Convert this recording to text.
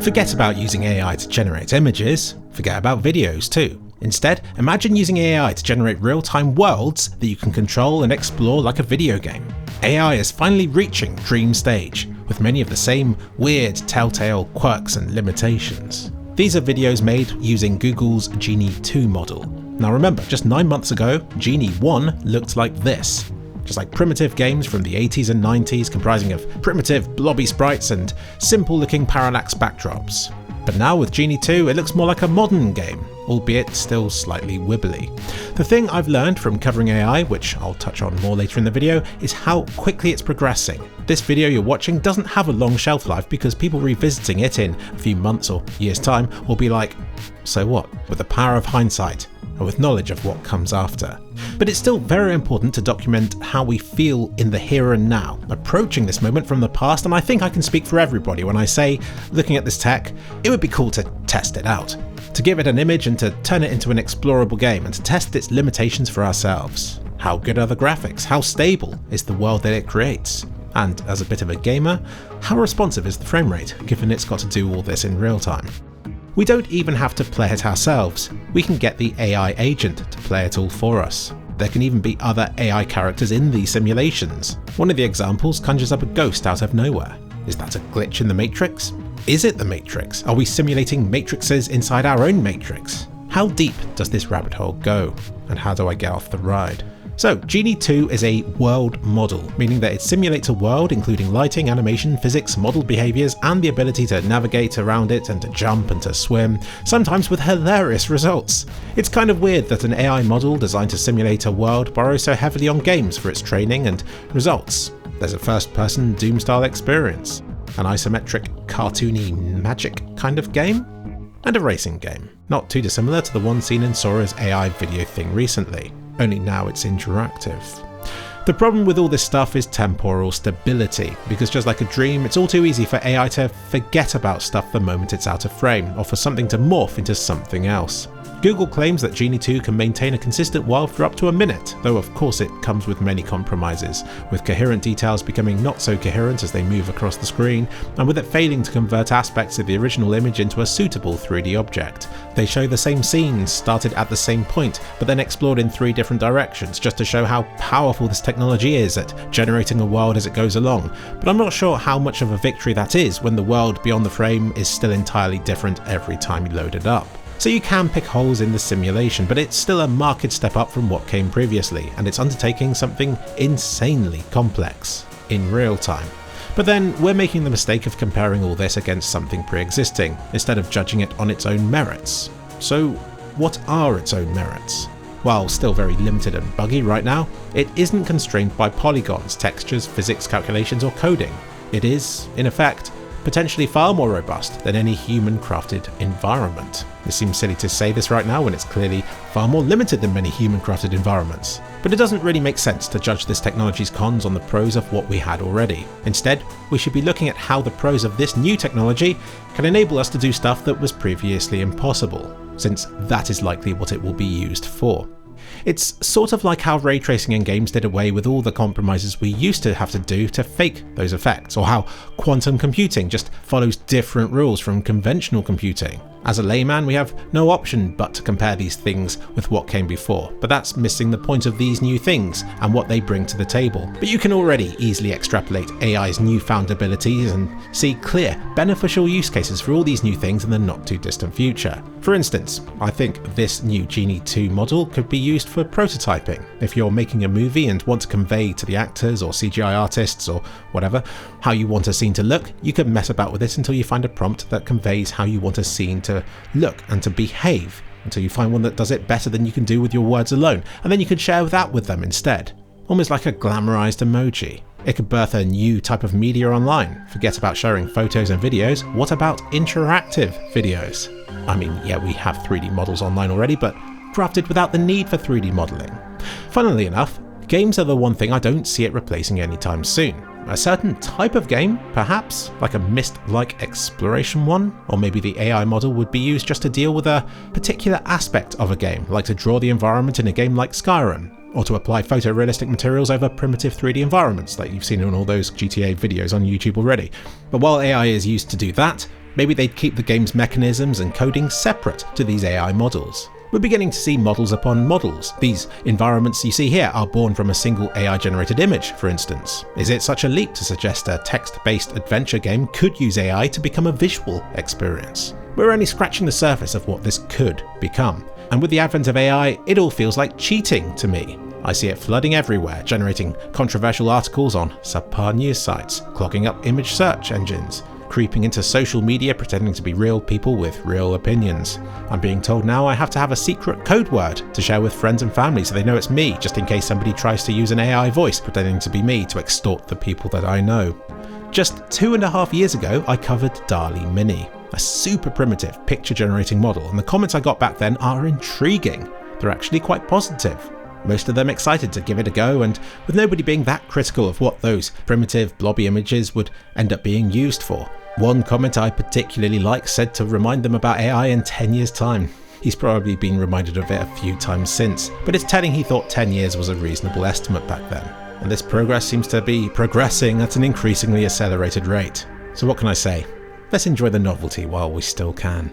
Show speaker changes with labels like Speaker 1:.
Speaker 1: Forget about using AI to generate images, forget about videos too. Instead, imagine using AI to generate real-time worlds that you can control and explore like a video game. AI is finally reaching dream stage, with many of the same weird telltale quirks and limitations. These are videos made using Google's Genie 2 model. Now remember, just 9 months ago, Genie 1 looked like this. Just like primitive games from the 80s and 90s comprising of primitive blobby sprites and simple-looking parallax backdrops. But now with Genie 2, it looks more like a modern game, albeit still slightly wibbly. The thing I've learned from covering AI, which I'll touch on more later in the video, is how quickly it's progressing. This video you're watching doesn't have a long shelf life because people revisiting it in a few months or years' time will be like, so what? With the power of hindsight, and with knowledge of what comes after. But it's still very important to document how we feel in the here and now, approaching this moment from the past, and I think I can speak for everybody when I say, looking at this tech, it would be cool to test it out, to give it an image and to turn it into an explorable game and to test its limitations for ourselves. How good are the graphics? How stable is the world that it creates? And as a bit of a gamer, how responsive is the frame rate, given it's got to do all this in real time? We don't even have to play it ourselves, we can get the AI agent to play it all for us. There can even be other AI characters in these simulations. One of the examples conjures up a ghost out of nowhere. Is that a glitch in the Matrix? Is it the Matrix? Are we simulating matrices inside our own matrix? How deep does this rabbit hole go? And how do I get off the ride? So, Genie 2 is a world model, meaning that it simulates a world including lighting, animation, physics, model behaviours, and the ability to navigate around it and to jump and to swim, sometimes with hilarious results. It's kind of weird that an AI model designed to simulate a world borrows so heavily on games for its training and results. There's a first-person Doom-style experience, an isometric, cartoony magic kind of game, and a racing game, not too dissimilar to the one seen in Sora's AI video thing recently. Only now it's interactive. The problem with all this stuff is temporal stability, because just like a dream, it's all too easy for AI to forget about stuff the moment it's out of frame, or for something to morph into something else. Google claims that Genie 2 can maintain a consistent world for up to a minute, though of course it comes with many compromises, with coherent details becoming not so coherent as they move across the screen, and with it failing to convert aspects of the original image into a suitable 3D object. They show the same scenes started at the same point, but then explored in 3 different directions, just to show how powerful this technology is at generating a world as it goes along, but I'm not sure how much of a victory that is when the world beyond the frame is still entirely different every time you load it up. So you can pick holes in the simulation, but it's still a marked step up from what came previously, and it's undertaking something insanely complex in real time. But then we're making the mistake of comparing all this against something pre-existing, instead of judging it on its own merits. So what are its own merits? While still very limited and buggy right now, it isn't constrained by polygons, textures, physics calculations or coding. It is, in effect, potentially far more robust than any human-crafted environment. It seems silly to say this right now when it's clearly far more limited than many human-crafted environments. But it doesn't really make sense to judge this technology's cons on the pros of what we had already. Instead, we should be looking at how the pros of this new technology can enable us to do stuff that was previously impossible, since that is likely what it will be used for. It's sort of like how ray tracing in games did away with all the compromises we used to have to do to fake those effects, or how quantum computing just follows different rules from conventional computing. As a layman, we have no option but to compare these things with what came before, but that's missing the point of these new things and what they bring to the table. But you can already easily extrapolate AI's newfound abilities and see clear, beneficial use cases for all these new things in the not too distant future. For instance, I think this new Genie 2 model could be used for prototyping. If you're making a movie and want to convey to the actors or CGI artists or whatever how you want a scene to look, you can mess about with it until you find a prompt that conveys how you want a scene to look and to behave, until you find one that does it better than you can do with your words alone, and then you can share that with them instead. Almost like a glamorized emoji. It could birth a new type of media online. Forget about sharing photos and videos, what about interactive videos? I mean, yeah, we have 3D models online already, but crafted without the need for 3D modeling. Funnily enough, games are the one thing I don't see it replacing anytime soon. A certain type of game, perhaps, like a Myst-like exploration one, or maybe the AI model would be used just to deal with a particular aspect of a game, like to draw the environment in a game like Skyrim, or to apply photorealistic materials over primitive 3D environments like you've seen in all those GTA videos on YouTube already. But while AI is used to do that, Maybe they'd keep the game's mechanisms and coding separate to these AI models. We're beginning to see models upon models. These environments you see here are born from a single AI-generated image, for instance. Is it such a leap to suggest a text-based adventure game could use AI to become a visual experience? We're only scratching the surface of what this could become. And with the advent of AI, it all feels like cheating to me. I see it flooding everywhere, generating controversial articles on subpar news sites, clogging up image search engines, creeping into social media pretending to be real people with real opinions. I'm being told now I have to have a secret code word to share with friends and family so they know it's me, just in case somebody tries to use an AI voice pretending to be me to extort the people that I know. Just 2.5 years ago, I covered DALL-E Mini, a super primitive picture generating model, and the comments I got back then are intriguing. They're actually quite positive. Most of them excited to give it a go, and with nobody being that critical of what those primitive blobby images would end up being used for. One comment I particularly liked said to remind them about AI in 10 years' time. He's probably been reminded of it a few times since, but it's telling he thought 10 years was a reasonable estimate back then. And this progress seems to be progressing at an increasingly accelerated rate. So what can I say? Let's enjoy the novelty while we still can.